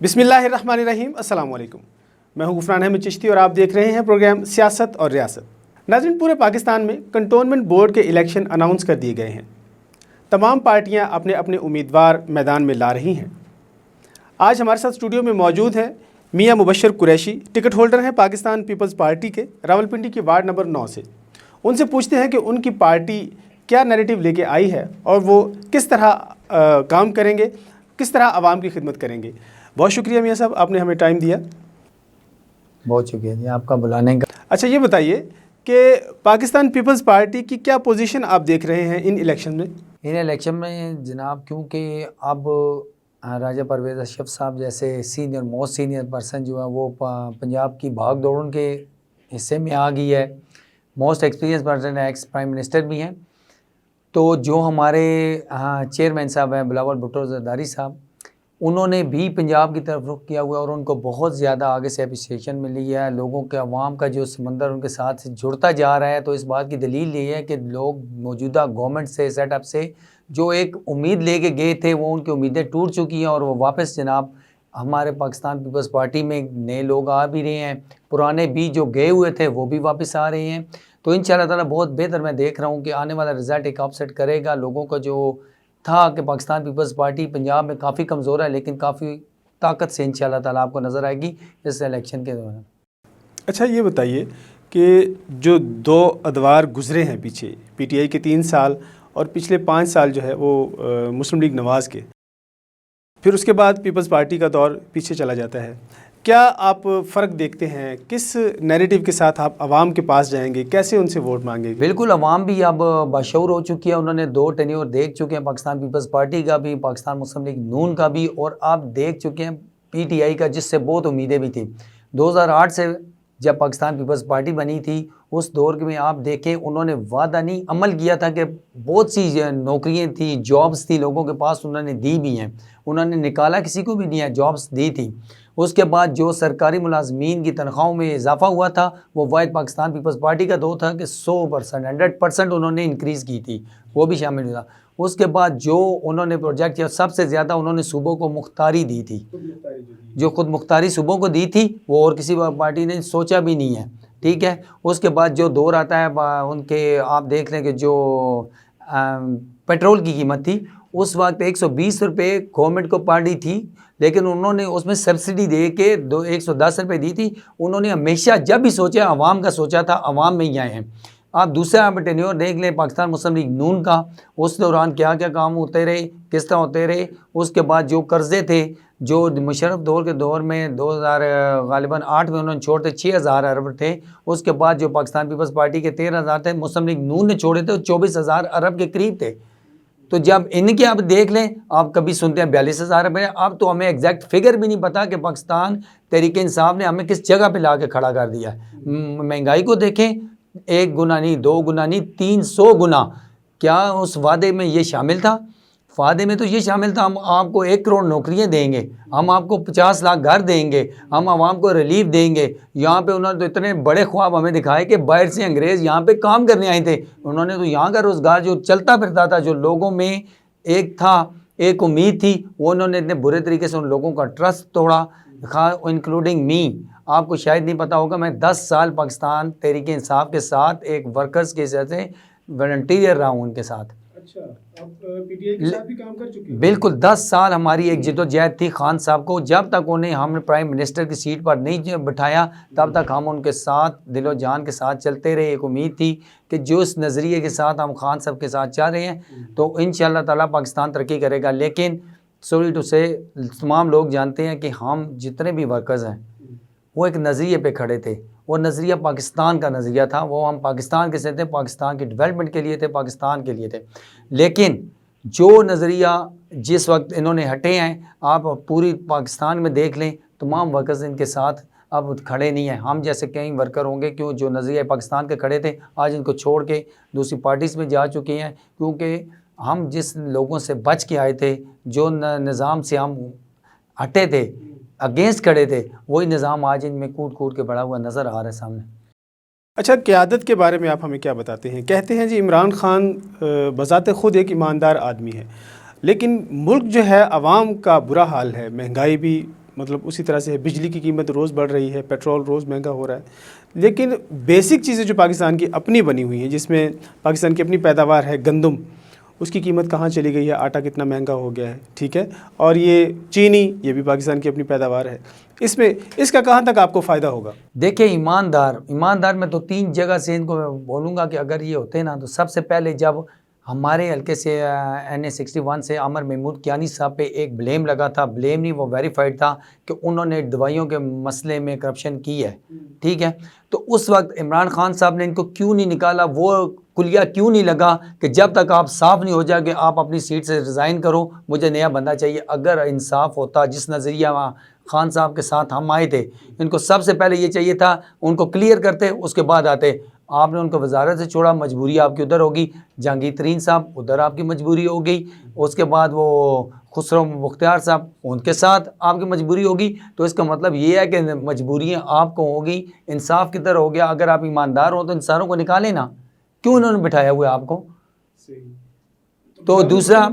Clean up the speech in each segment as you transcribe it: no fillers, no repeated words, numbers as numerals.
बिस्मिल्लाहिर्रहमानिर्रहीम, अस्सलाम वालेकुम। मैं हूं गुफरान अहमद चिश्ती और आप देख रहे हैं प्रोग्राम सियासत और रियासत। नाज़रीन, पूरे पाकिस्तान में कंटोनमेंट बोर्ड के इलेक्शन अनाउंस कर दिए गए हैं। तमाम पार्टियां अपने अपने उम्मीदवार मैदान में ला रही हैं। आज हमारे साथ स्टूडियो में मौजूद हैं मियां मुबशर कुरैशी, टिकट होल्डर हैं पाकिस्तान पीपल्स पार्टी के रावलपिंडी की वार्ड नंबर 9 से। उनसे पूछते हैं कि उनकी पार्टी क्या नैरेटिव लेके आई है और वो किस तरह काम करेंगे, किस तरह आवाम की खिदमत करेंगे। बहुत शुक्रिया मियां साहब, आपने हमें टाइम दिया। बहुत शुक्रिया जी आपका बुलाने का। अच्छा, ये बताइए कि पाकिस्तान पीपल्स पार्टी की क्या पोजीशन आप देख रहे हैं इन इलेक्शन में? इन इलेक्शन में जनाब, क्योंकि अब राजा परवेज़ अशरफ साहब जैसे मोस्ट सीनियर पर्सन जो है वो पंजाब की भाग दौड़ के हिस्से में आ गई है। मोस्ट एक्सपीरियंस पर्सन है, एक्स प्राइम मिनिस्टर भी हैं। तो जो हमारे चेयरमैन साहब हैं बिलावल भुट्टो जरदारी साहब, उन्होंने भी पंजाब की तरफ रुख किया हुआ है और उनको बहुत ज़्यादा आगे से अप्रिसिएशन मिली है। लोगों के अवाम का जो समंदर उनके साथ जुड़ता जा रहा है। तो इस बात की दलील ये है कि लोग मौजूदा गवर्नमेंट से, सेटअप से जो एक उम्मीद लेके गए थे, वो उनकी उम्मीदें टूट चुकी हैं और वो वापस जनाब हमारे पाकिस्तान पीपल्स पार्टी में नए लोग आ भी रहे हैं। पुराने भी जो गए हुए थे वो भी वापस आ रहे हैं। तो इंशाअल्लाह ताला बहुत बेहतर मैं देख रहा हूँ कि आने वाला रिज़ल्ट एक अपसेट करेगा। लोगों का जो था कि पाकिस्तान पीपल्स पार्टी पंजाब में काफ़ी कमज़ोर है, लेकिन काफ़ी ताकत से इंशाअल्लाह ताला आपको नज़र आएगी इस इलेक्शन के दौरान। अच्छा, ये बताइए कि जो दो अदवार गुजरे हैं पीछे, पीटीआई के 3 साल और पिछले 5 साल जो है वो मुस्लिम लीग नवाज़ के, फिर उसके बाद पीपल्स पार्टी का दौर पीछे चला जाता है। क्या आप फ़र्क देखते हैं? किस नैरेटिव के साथ आप आवाम के पास जाएंगे, कैसे उनसे वोट मांगेंगे? बिल्कुल, आवाम भी अब बाशऊर हो चुकी है। उन्होंने 2 टेन्योर देख चुके हैं, पाकिस्तान पीपल्स पार्टी का भी, पाकिस्तान मुस्लिम लीग नून का भी, और आप देख चुके हैं पीटीआई का, जिससे बहुत उम्मीदें भी थी। 2008 से जब पाकिस्तान पीपल्स पार्टी बनी थी, उस दौर में आप देखें उन्होंने वादा नहीं अमल किया था कि बहुत सी नौकरियाँ थी, जॉब्स थी लोगों के पास, उन्होंने दी भी हैं। उन्होंने निकाला किसी को भी नहीं है, जॉब्स दी थी। उसके बाद जो सरकारी मुलाजमीन की तनख्वाहों में इजाफा हुआ था, वो वाहिद पाकिस्तान पीपल्स पार्टी का दो था कि 100% 100% उन्होंने इंक्रीज़ की थी, वो भी शामिल हुआ। उसके बाद जो उन्होंने प्रोजेक्ट किया, सबसे ज़्यादा उन्होंने सूबों को मुख्तारी दी थी। जो खुद मुख्तारी सूबों को दी थी वो और किसी पार्टी ने सोचा भी नहीं है, ठीक है। उसके बाद जो दौर आता है उनके, आप देख लें कि जो पेट्रोल की कीमत थी उस वक्त 120 रुपये गवर्नमेंट को पार्टी थी, लेकिन उन्होंने उसमें सब्सिडी दे के 110 रुपये दी थी। उन्होंने हमेशा जब भी सोचा आवाम का सोचा था, आवाम में ही आए हैं। आप दूसरा टेन्योर देख लें पाकिस्तान मुस्लिम लीग नून का, उस दौरान क्या क्या काम होते रहे, किस तरह होते रहे। उसके बाद जो कर्जे थे, जो मुशर्रफ दौर के दौर में 2000 गालिबन 8 में उन्होंने छोड़े थे 6000 अरब थे। उसके बाद जो पाकिस्तान पीपल्स पार्टी के 13,000 थे, मुस्लिम लीग नून ने छोड़े थे 24,000 अरब के करीब थे। तो जब इनके आप देख लें, आप कभी सुनते हैं 42,000 रुपये, अब तो हमें एग्जैक्ट फिगर भी नहीं पता कि पाकिस्तान तहरीक इंसाफ ने हमें किस जगह पे ला के खड़ा कर दिया है। महंगाई को देखें, 1 गुना नहीं, 2 गुना नहीं, 300 गुना। क्या उस वादे में ये शामिल था? वादे में तो ये शामिल था, हम आपको 1 करोड़ नौकरियां देंगे, हम आपको 50 लाख घर देंगे, हम आवाम को रिलीफ देंगे। यहाँ पे उन्होंने तो इतने बड़े ख्वाब हमें दिखाए कि बाहर से अंग्रेज़ यहाँ पे काम करने आए थे। उन्होंने तो यहाँ का रोज़गार जो चलता फिरता था, जो लोगों में एक था, एक उम्मीद थी, वो उन्होंने इतने बुरे तरीके से उन लोगों का ट्रस्ट तोड़ा, इंक्लूडिंग मी। आपको शायद नहीं पता होगा, मैं 10 साल पाकिस्तान तहरीक इंसाफ के साथ एक वर्कर्स के जैसे वॉलंटियर रहा हूँ उनके साथ। अच्छा, आप पीटीआई के साथ भी काम कर चुके हैं? बिल्कुल, 10 साल हमारी एक जिद्दोजहद थी खान साहब को। जब तक उन्हें हमने प्राइम मिनिस्टर की सीट पर नहीं बिठाया, तब तक हम उनके साथ दिलो जान के साथ चलते रहे। एक उम्मीद थी कि जो इस नज़रिए के साथ हम खान साहब के साथ चल रहे हैं, तो इंशाअल्लाह ताला पाकिस्तान तरक्की करेगा। लेकिन सॉरी टू से, तमाम लोग जानते हैं कि हम जितने भी वर्कर्स हैं वो एक नज़रिए पे खड़े थे। वो नज़रिया पाकिस्तान का नज़रिया था, वो हम पाकिस्तान के से थे, पाकिस्तान की डेवलपमेंट के लिए थे, पाकिस्तान के लिए थे। लेकिन जो नज़रिया जिस वक्त इन्होंने हटे हैं, आप पूरी पाकिस्तान में देख लें, तमाम वर्कर्स इनके साथ अब खड़े नहीं हैं। हम जैसे कई वर्कर होंगे क्यों जो नज़रिया पाकिस्तान के खड़े थे, आज इनको छोड़ के दूसरी पार्टीज़ में जा चुके हैं, क्योंकि हम जिस लोगों से बच के आए थे, जो निज़ाम से हम हटे थे, अगेंस्ट खड़े थे, वही निज़ाम आज इनमें कूट कूट के बढ़ा हुआ नज़र आ रहा है सामने। अच्छा, क़यादत के बारे में आप हमें क्या बताते हैं? कहते हैं जी इमरान खान बज़ाते ख़ुद एक ईमानदार आदमी है, लेकिन मुल्क जो है आवाम का बुरा हाल है, महंगाई भी मतलब उसी तरह से है, बिजली की कीमत रोज़ बढ़ रही है, पेट्रोल रोज़ महंगा हो रहा है, लेकिन बेसिक चीज़ें जो पाकिस्तान की अपनी बनी हुई हैं, जिसमें पाकिस्तान की अपनी पैदावार है, गंदम, उसकी कीमत कहाँ चली गई है, आटा कितना महंगा हो गया है, ठीक है, और ये चीनी, ये भी पाकिस्तान की अपनी पैदावार है, इसमें इसका कहाँ तक आपको फ़ायदा होगा? देखिए, ईमानदार मैं तो 3 जगह से इनको बोलूँगा कि अगर ये होते ना, तो सबसे पहले जब हमारे हल्के से NA 61 से आमिर महमूद कियानी साहब पे एक ब्लेम लगा था, ब्लेम नहीं वो वेरीफाइड था कि उन्होंने दवाइयों के मसले में करप्शन की है, ठीक है। तो उस वक्त इमरान खान साहब ने इनको क्यों नहीं निकाला, वो कुलिया क्यों नहीं लगा कि जब तक आप साफ़ नहीं हो जाओगे आप अपनी सीट से रिज़ाइन करो, मुझे नया बंदा चाहिए। अगर इंसाफ होता, जिस नज़रिया खान साहब के साथ हम आए थे, इनको सबसे पहले ये चाहिए था, उनको क्लियर करते, उसके बाद आते। आपने उनको वजारत से छोड़ा, मजबूरी आपकी उधर होगी, जहांगीर तरीन साहब उधर आपकी मजबूरी हो गई, उसके बाद वो खुसरो मुख्तियार साहब उनके साथ आपकी मजबूरी होगी। तो इसका मतलब ये है कि मजबूरियाँ आपको होगी, इंसाफ किधर हो गया। अगर आप ईमानदार हो तो इन सारों को निकालें ना, क्यों उन्होंने बिठाया हुआ आपको। तो दूसरा,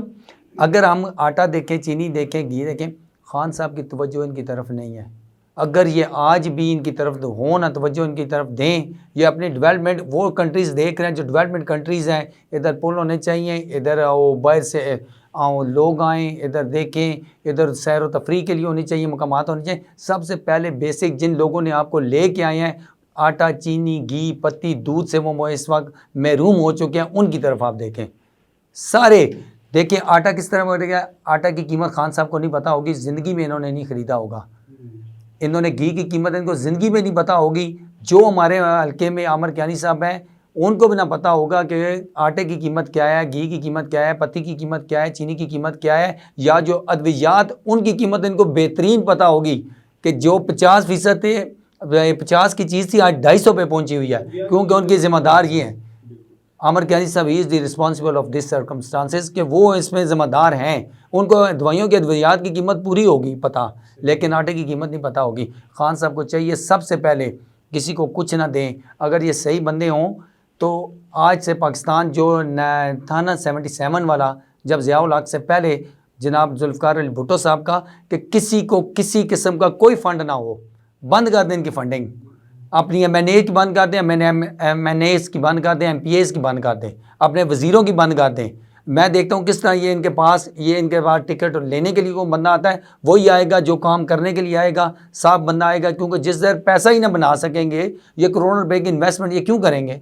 अगर हम आटा देखें, चीनी देखें, घी देखें, खान साहब की तवज्जो इनकी तरफ नहीं है। अगर ये आज भी इनकी तरफ हो ना, तवज्जो इनकी तरफ दें, ये अपने डेवलपमेंट, वो कंट्रीज़ देख रहे हैं जो डेवलपमेंट कंट्रीज़ हैं, इधर पुल होने चाहिए, इधर वो बाहर से लोग आएँ, इधर देखें, इधर सैर व तफरीह के लिए होनी चाहिए, मकामात होने चाहिए। सबसे पहले बेसिक जिन लोगों ने आपको ले के आए हैं, आटा, चीनी, घी, पत्ती, दूध से वो इस वक्त महरूम हो चुके हैं, उनकी तरफ आप देखें। सारे देखिए, आटा किस तरह बढ़ गया। आटा की कीमत खान साहब को नहीं पता होगी, ज़िंदगी में इन्होंने नहीं ख़रीदा होगा। इन्होंने घी की कीमत इनको ज़िंदगी में नहीं पता होगी। जो हमारे हल्के में आमिर कियानी साहब हैं, उनको भी ना पता होगा कि आटे की कीमत क्या है, घी की कीमत क्या है, पत्ती की कीमत क्या है, चीनी की कीमत क्या है, या जो अद्वियात उनकी कीमत इनको बेहतरीन पता होगी कि जो 50% थे, 50 की चीज़ थी, आज 250 पे पहुंची हुई है, क्योंकि उनके ज़िम्मेदार ये हैं। आमिर कियानी साहब is the responsible of this circumstances, कि वो इसमें ज़िम्मेदार हैं। उनको दवाइयों के अद्वियात की कीमत पूरी होगी पता, लेकिन आटे की कीमत नहीं पता होगी। खान साहब को चाहिए सबसे पहले किसी को कुछ ना दें। अगर ये सही बंदे हों तो आज से पाकिस्तान जो था ना 77 वाला, जब ज़ियाउल हक से पहले जनाब जुल्फ़िकार अली भुट्टो साहब का, कि किसी को किसी किस्म का कोई फ़ंड ना हो, बंद कर दें इनकी फ़ंडिंग, अपनी MNA की बंद कर दें, MNAs की बंद कर दें, MPAs की बंद कर दें, अपने वज़ीरों की बंद कर दें। मैं देखता हूँ किस तरह ये इनके पास टिकट लेने के लिए कोई बंदा आता है, वही आएगा जो काम करने के लिए आएगा, साफ बंदा आएगा। क्योंकि जिस देर पैसा ही ना बना सकेंगे, ये करोड़ों रुपए की इन्वेस्टमेंट ये क्यों करेंगे।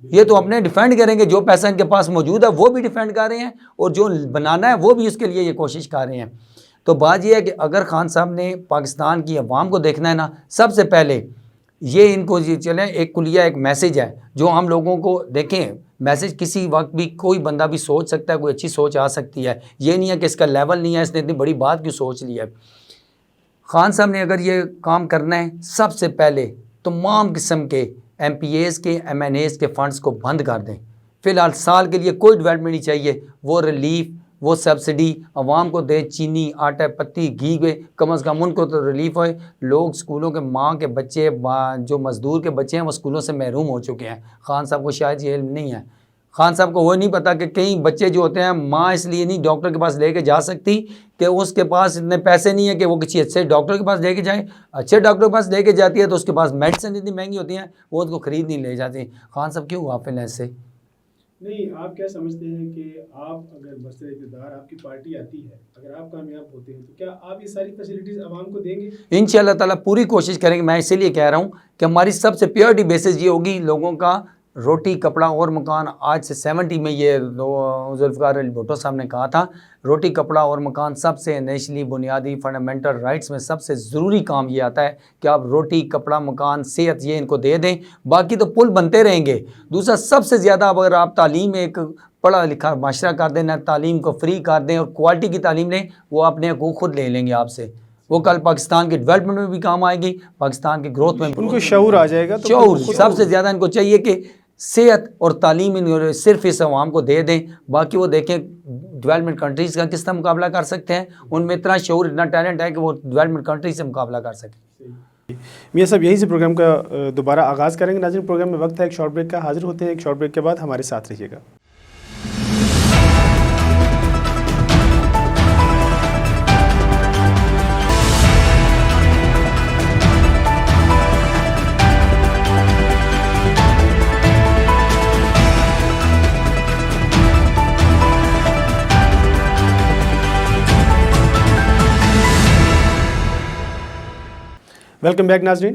ये तो अपने डिफेंड करेंगे, जो पैसा इनके पास मौजूद है वो भी डिफेंड कर रहे हैं, और जो बनाना है वो भी उसके लिए ये कोशिश कर रहे हैं। तो बात यह है कि अगर खान साहब ने पाकिस्तान की अवाम को देखना है ना, सबसे पहले ये इनको ये चलें, एक कुलिया, एक मैसेज है जो हम लोगों को देखें। मैसेज किसी वक्त भी कोई बंदा भी सोच सकता है, कोई अच्छी सोच आ सकती है, ये नहीं है कि इसका लेवल नहीं है, इसने इतनी बड़ी बात क्यों सोच ली है। खान साहब ने अगर ये काम करना है, सबसे पहले तमाम किस्म के MPAs के, MNAs के फ़ंड्स को बंद कर दें। फ़िलहाल साल के लिए कोई डेवलपमेंट नहीं चाहिए, वो रिलीफ, वो सब्सिडी आवाम को दे, चीनी, आटा, पत्ती, घी के कम से कम उनको तो रिलीफ होए। लोग स्कूलों के माँ के बच्चे, जो मज़दूर के बच्चे हैं, वो स्कूलों से महरूम हो चुके हैं। खान साहब को शायद ये इल्म नहीं है। खान साहब को वो नहीं पता कि कई बच्चे जो होते हैं, माँ इसलिए नहीं डॉक्टर के पास लेके जा सकती कि उसके पास इतने पैसे नहीं है कि वो किसी अच्छे डॉक्टर के पास लेके जाए। अच्छे डॉक्टर के पास लेके जाती है तो उसके पास मेडिसिन इतनी महंगी होती हैं, वो उसको ख़रीद नहीं ले जाती। खान साहब क्यों गाफिल हैं इससे? नहीं, आप क्या समझते हैं कि आप अगर बरसर इक़्तिदार आपकी पार्टी आती है, अगर आप कामयाब होते हैं, तो क्या आप ये सारी फैसिलिटीज़ आवाम को देंगे? इंशाअल्लाह ताला पूरी कोशिश करेंगे। मैं इसीलिए कह रहा हूँ कि हमारी सबसे प्योरिटी बेसिस ये होगी, लोगों का रोटी, कपड़ा और मकान। आज से 70 में ये जुल्फ़िकार अली भुट्टो साहब ने कहा था, रोटी, कपड़ा और मकान सबसे नेशनली बुनियादी फंडामेंटल राइट्स में सबसे ज़रूरी काम ये आता है कि आप रोटी, कपड़ा, मकान, सेहत ये इनको दे दें, बाकी तो पुल बनते रहेंगे। दूसरा, सबसे ज़्यादा अगर आप तालीम, एक पढ़ा लिखा माशरा कर देना, तालीम को फ्री कर दें और क्वालिटी की तालीम लें, वो अपने को खुद ले लेंगे आपसे। वो कल पाकिस्तान के डेवलपमेंट में भी काम आएगी, पाकिस्तान की ग्रोथ में उनको शऊर आ जाएगा। तो शऊर सबसे ज़्यादा इनको चाहिए कि सेहत और तालीम सिर्फ इस अवाम को दे दें, बाकी वो देखें डेवलपमेंट कंट्रीज़ का किस तरह मुकाबला कर सकते हैं। उनमें इतना शऊर, इतना टैलेंट है कि वो डेवलपमेंट कंट्रीज से मुकाबला कर सकें। मियां साहब, यहीं से प्रोग्राम का दोबारा आगाज़ करेंगे। नाज़रीन, प्रोग्राम में वक्त है एक शॉर्ट ब्रेक का। हाजिर होते हैं एक शॉर्ट ब्रेक के बाद, हमारे साथ रहिएगा। वेलकम बैक नाजरीन।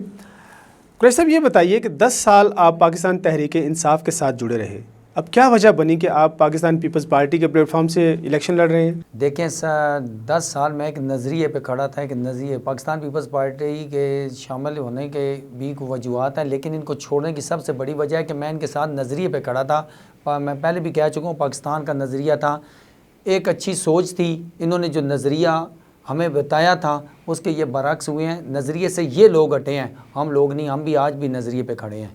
कुरैशी साहब, ये बताइए कि 10 साल आप पाकिस्तान तहरीक इंसाफ के साथ जुड़े रहे, अब क्या वजह बनी कि आप पाकिस्तान पीपल्स पार्टी के प्लेटफॉर्म से इलेक्शन लड़ रहे हैं? देखें सर, 10 साल मैं एक नज़रिए पे खड़ा था, एक नज़रिए पाकिस्तान पीपल्स पार्टी के शामिल होने के भी कुछ वजूहत हैं, लेकिन इनको छोड़ने की सबसे बड़ी वजह है कि मैं इनके साथ नज़रिए पे खड़ा था। मैं पहले भी कह चुका हूँ, पाकिस्तान का नज़रिया था, एक अच्छी सोच थी। इन्होंने जो नज़रिया हमें बताया था उसके ये बरक्स हुए हैं। नज़रिए से ये लोग हटे हैं, हम लोग नहीं, हम भी आज भी नज़रिए पे खड़े हैं,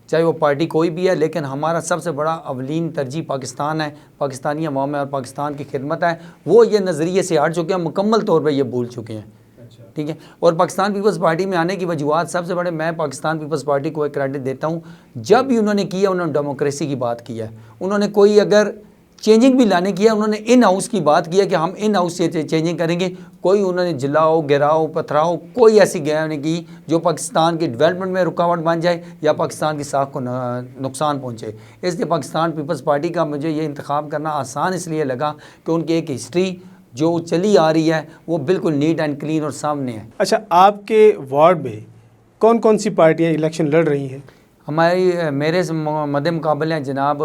चाहे वो पार्टी कोई भी है। लेकिन हमारा सबसे बड़ा अवलीन तरजीह पाकिस्तान है, पाकिस्तानी अवाम है और पाकिस्तान की खिदमत है। वो ये नज़रिए से हट चुके हैं, मुकम्मल तौर पर ये भूल चुके हैं। ठीक है। और पाकिस्तान पीपल्स पार्टी में आने की वजूहत सबसे बड़े, मैं पाकिस्तान पीपल्स पार्टी को एक क्रेडिट देता हूँ। जब भी उन्होंने किया, उन्होंने डेमोक्रेसी की बात की है। उन्होंने कोई अगर चेंजिंग भी लाने की है, उन्होंने इन हाउस की बात की है कि हम इन हाउस से चेंजिंग करेंगे। कोई उन्होंने जलाओ, गिराओ, पथराओ, कोई ऐसी गया नहीं की जो पाकिस्तान की डेवलपमेंट में रुकावट बन जाए या पाकिस्तान की साख को नुकसान पहुँचे। इसलिए पाकिस्तान पीपल्स पार्टी का मुझे ये इंतखाब करना आसान इसलिए लगा कि उनकी एक हिस्ट्री जो चली आ रही है वो बिल्कुल नीट एंड क्लीन और सामने है। अच्छा, आपके वार्ड में कौन कौन सी पार्टियाँ इलेक्शन लड़ रही हैं? मेरे मद्दे मुकाबले हैं जनाब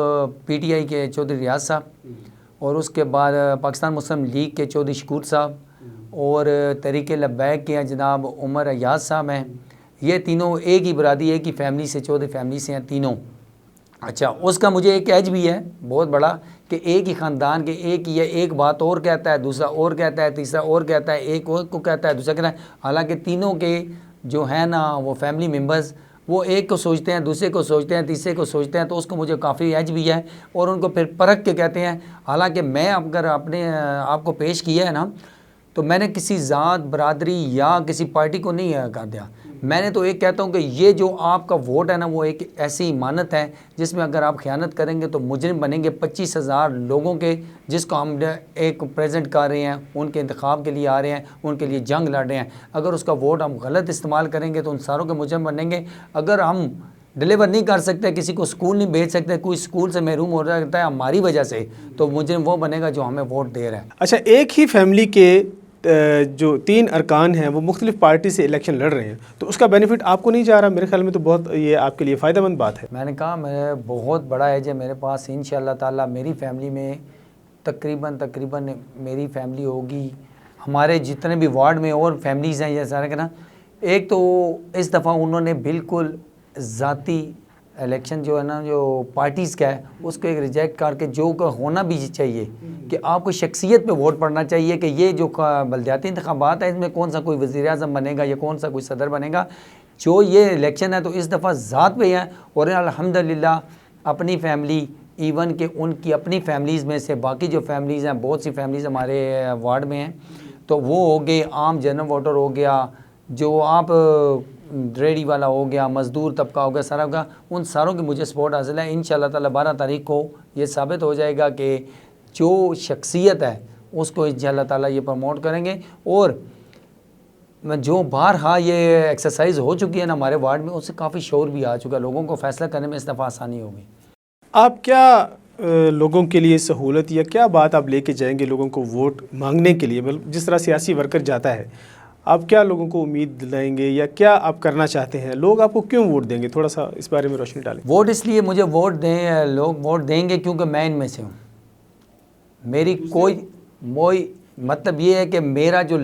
PTI के चौधरी रियाज साहब, और उसके बाद पाकिस्तान मुस्लिम लीग के चौधरी शकूर साहब, और तहरीक लब्बैक के हैं जनाब उमर अयाज साहब हैं। ये तीनों एक ही बरादरी, एक ही फैमिली से, चौधरी फैमिली से हैं तीनों। अच्छा, उसका मुझे एक एज भी है बहुत बड़ा कि एक ही ख़ानदान के एक ही है, एक बात और कहता है, दूसरा और कहता है, तीसरा और कहता है, एक और को कहता है, दूसरा कहता है। हालांकि तीनों के जो है ना वो फैमिली मेम्बर्स, वो एक को सोचते हैं, दूसरे को सोचते हैं, तीसरे को सोचते हैं। तो उसको मुझे काफ़ी एज भी है और उनको फिर परख के कहते हैं। हालांकि मैं अगर अपने आपको पेश किया है ना, तो मैंने किसी ज़ात, बरादरी या किसी पार्टी को नहीं कर दिया। मैंने तो एक कहता हूँ कि ये जो आपका वोट है ना, वो एक ऐसी इमानत है जिसमें अगर आप ख़यानत करेंगे तो मुजरिम बनेंगे। 25,000 लोगों के, जिसको हम एक प्रेजेंट कर रहे हैं, उनके इंतखाब के लिए आ रहे हैं, उनके लिए जंग लड़ रहे हैं, अगर उसका वोट हम गलत इस्तेमाल करेंगे तो उन सारों के मुजरिम बनेंगे। अगर हम डिलीवर नहीं कर सकते, किसी को स्कूल नहीं भेज सकते, कोई स्कूल से महरूम हो जाता है हमारी वजह से, तो मुजरिम वो बनेगा जो हमें वोट दे रहा है। अच्छा, एक ही फैमिली के जो 3 अरकान हैं वो मुख्तलिफ पार्टी से इलेक्शन लड़ रहे हैं, तो उसका बेनिफिट आपको नहीं जा रहा? मेरे ख्याल में तो बहुत ये आपके लिए फ़ायदेमंद बात है। मैंने कहा मैं बहुत बड़ा एज है मेरे पास, इंशाअल्लाह ताला मेरी फैमिली में तकरीबन मेरी फैमिली होगी, हमारे जितने भी वार्ड में और फैमिलीज़ हैं ये सारे के ना। एक तो इस दफ़ा उन्होंने बिल्कुल ज़ाती इलेक्शन जो है ना, जो पार्टीज़ का है, उसको एक रिजेक्ट करके जो का होना भी चाहिए कि आपको शख्सियत पे वोट पड़ना चाहिए कि ये जो बलदियाती इंतखाबात है इसमें कौन सा कोई वज़ीर-ए-आज़म बनेगा या कौन सा कोई सदर बनेगा। जो ये इलेक्शन है तो इस दफ़ा ज़ात पे है। और अल्हम्दुलिल्लाह अपनी फैमिली, इवन के उनकी अपनी फैमिलीज़ में से बाकी जो फैमिलीज़ हैं, बहुत सी फैमिलीज़ हमारे वार्ड में हैं, तो वो हो गए, आम जनरल वोटर हो गया, जो आप रेडी वाला हो गया, मज़दूर तबका हो गया, सारा होगा, उन सारों की मुझे सपोर्ट हासिल है। इंशाअल्लाह ताला 12 तारीख को ये साबित हो जाएगा कि जो शख्सियत है उसको इंशाअल्लाह ताला ये प्रमोट करेंगे। और जो बारहा ये एक्सरसाइज हो चुकी है ना हमारे वार्ड में, उससे काफ़ी शोर भी आ चुका है, लोगों को फ़ैसला करने में इस दफ़ा आसानी होगी। आप क्या लोगों के लिए सहूलत या क्या बात आप लेके जाएंगे लोगों को वोट मांगने के लिए? मतलब जिस तरह सियासी वर्कर जाता है, आप क्या लोगों को उम्मीद दिलाएंगे या क्या आप करना चाहते हैं? लोग आपको क्यों वोट देंगे? थोड़ा सा इस बारे में रोशनी डालें। वोट इसलिए मुझे वोट दें, लोग वोट देंगे क्योंकि मैं इनमें से हूँ। मेरी कोई मतलब ये है कि मेरा जो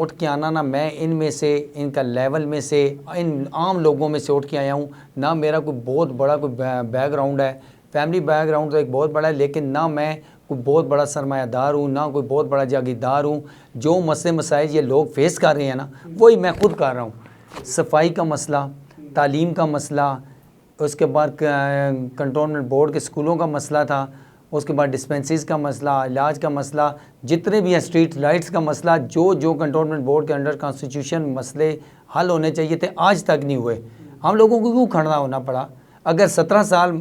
उठ के आना ना, मैं इनमें से, इनका लेवल में से, इन आम लोगों में से उठ के आया हूँ ना। मेरा कोई बहुत बड़ा कोई बैकग्राउंड है, फैमिली बैकग्राउंड तो एक बहुत बड़ा है, लेकिन ना मैं कोई बहुत बड़ा सरमायादार हूँ, ना कोई बहुत बड़ा जागीरदार हूँ। जो मसले मसाइल ये लोग फेस कर रहे हैं ना, वही मैं खुद कर रहा हूँ। सफाई का मसला, तालीम का मसला, उसके बाद कंटोनमेंट बोर्ड के स्कूलों का मसला था, उसके बाद डिस्पेंसरीज़ का मसला, इलाज का मसला, जितने भी हैं स्ट्रीट लाइट्स का मसला, जो कंटोनमेंट बोर्ड के अंडर कॉन्स्टिट्यूशन मसले हल होने चाहिए थे आज तक नहीं हुए। हम लोगों को क्यों खड़ा होना पड़ा? अगर 17 साल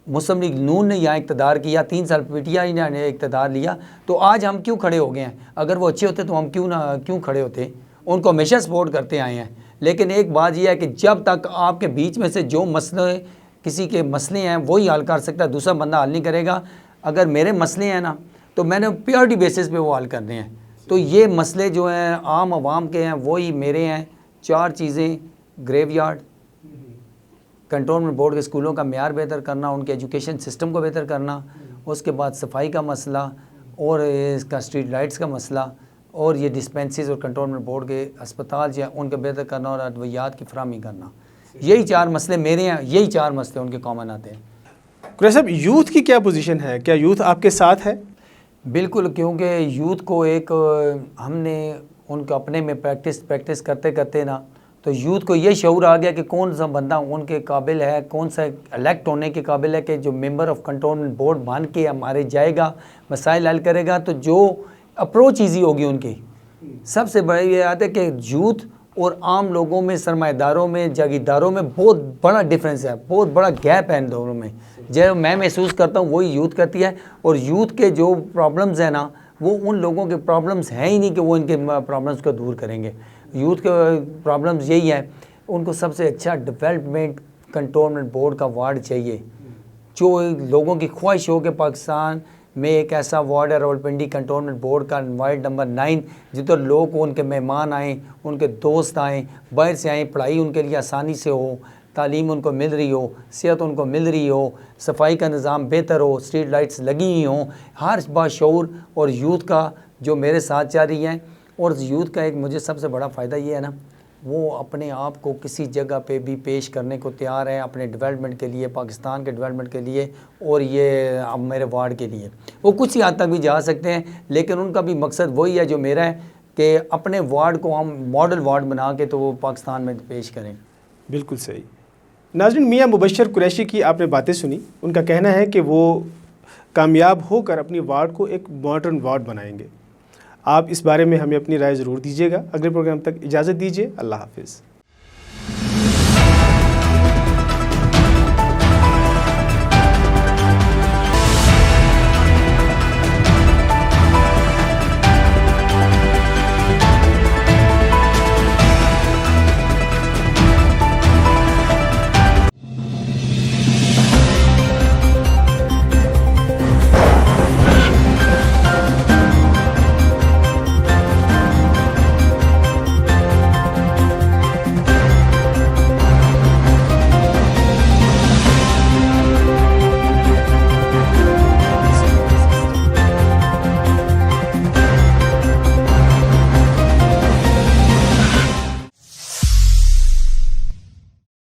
मुस्लिम लीग नून ने यहाँ इक़्तिदार किया, 3 साल PTI ने इक़्तिदार लिया, तो आज हम क्यों खड़े हो गए हैं? अगर वो अच्छे होते तो हम क्यों खड़े होते? उनको हमेशा सपोर्ट करते आए हैं। लेकिन एक बात यह है कि जब तक आपके बीच में से जो मसले, किसी के मसले हैं वही हल कर सकता है, दूसरा बंदा हल नहीं करेगा। अगर मेरे मसले हैं ना, तो मैंने प्योरिटी बेसिस पे वो हल करने हैं। तो ये मसले जो हैं आम आवाम के हैं वही मेरे हैं, 4 चीज़ें, ग्रेवयार्ड, कंटोनमेंट बोर्ड के स्कूलों का म्यार बेहतर करना, उनके एजुकेशन सिस्टम को बेहतर करना, उसके बाद सफाई का मसला और इसका स्ट्रीट लाइट्स का मसला, और ये डिस्पेंसरीज और कंटोनमेंट बोर्ड के अस्पताल जो है उनके बेहतर करना और अद्वियात की फराहमी करना। यही 4 मसले मेरे हैं, यही 4 मसले उनके कॉमन आते हैं। कुरैशी साहब, यूथ की क्या पोजीशन है? क्या यूथ आपके साथ है? बिल्कुल, क्योंकि यूथ को एक हमने उनको अपने में प्रैक्टिस करते करते ना, तो यूथ को ये शऊर आ गया कि कौन सा बंदा उनके काबिल है, कौन सा इलेक्ट होने के काबिल है कि जो मेंबर ऑफ कंटोनमेंट बोर्ड बन के हमारे जाएगा, मसाइल हल करेगा। तो जो अप्रोच ईजी होगी उनकी। सबसे बड़ी ये बात है कि यूथ और आम लोगों में, सरमाएदारों में, जागीरदारों में बहुत बड़ा डिफरेंस है, बहुत बड़ा गैप है इन दोनों में। जो मैं महसूस करता हूँ वही यूथ करती है। और यूथ के जो प्रॉब्लम्स हैं ना, वो उन लोगों के प्रॉब्लम्स हैं ही नहीं कि वो इनके प्रॉब्लम्स को दूर करेंगे। यूथ के प्रॉब्लम्स यही है, उनको सबसे अच्छा डेवलपमेंट कंटोनमेंट बोर्ड का वार्ड चाहिए, जो लोगों की ख्वाहिश हो कि पाकिस्तान में एक ऐसा वार्ड है रावलपिंडी कंटोनमेंट बोर्ड का वार्ड नंबर 9, जिधर लोग उनके मेहमान आएँ, उनके दोस्त आएँ, बाहर से आएँ, पढ़ाई उनके लिए आसानी से हो, तालीम उनको मिल रही हो, सेहत उनको मिल रही हो, सफाई का निज़ाम बेहतर हो, स्ट्रीट लाइट्स लगी हुई हों। हर बाशऊर और यूथ का जो मेरे साथ जा रही हैं। और यूथ का एक मुझे सबसे बड़ा फ़ायदा ये है ना, वो अपने आप को किसी जगह पे भी पेश करने को तैयार है अपने डेवलपमेंट के लिए, पाकिस्तान के डेवलपमेंट के लिए, और ये अब मेरे वार्ड के लिए वो कुछ ही हद तक भी जा सकते हैं। लेकिन उनका भी मकसद वही है जो मेरा है कि अपने वार्ड को हम मॉडल वार्ड बना के तो वो पाकिस्तान में पेश करें। बिल्कुल सही। नाज़रीन, मियाँ मुबश्शिर कुरैशी की आपने बातें सुनी। उनका कहना है कि वो कामयाब होकर अपनी वार्ड को एक मॉडर्न वार्ड बनाएंगे। आप इस बारे में हमें अपनी राय ज़रूर दीजिएगा। अगले प्रोग्राम तक इजाज़त दीजिए। अल्लाह हाफ़िज़।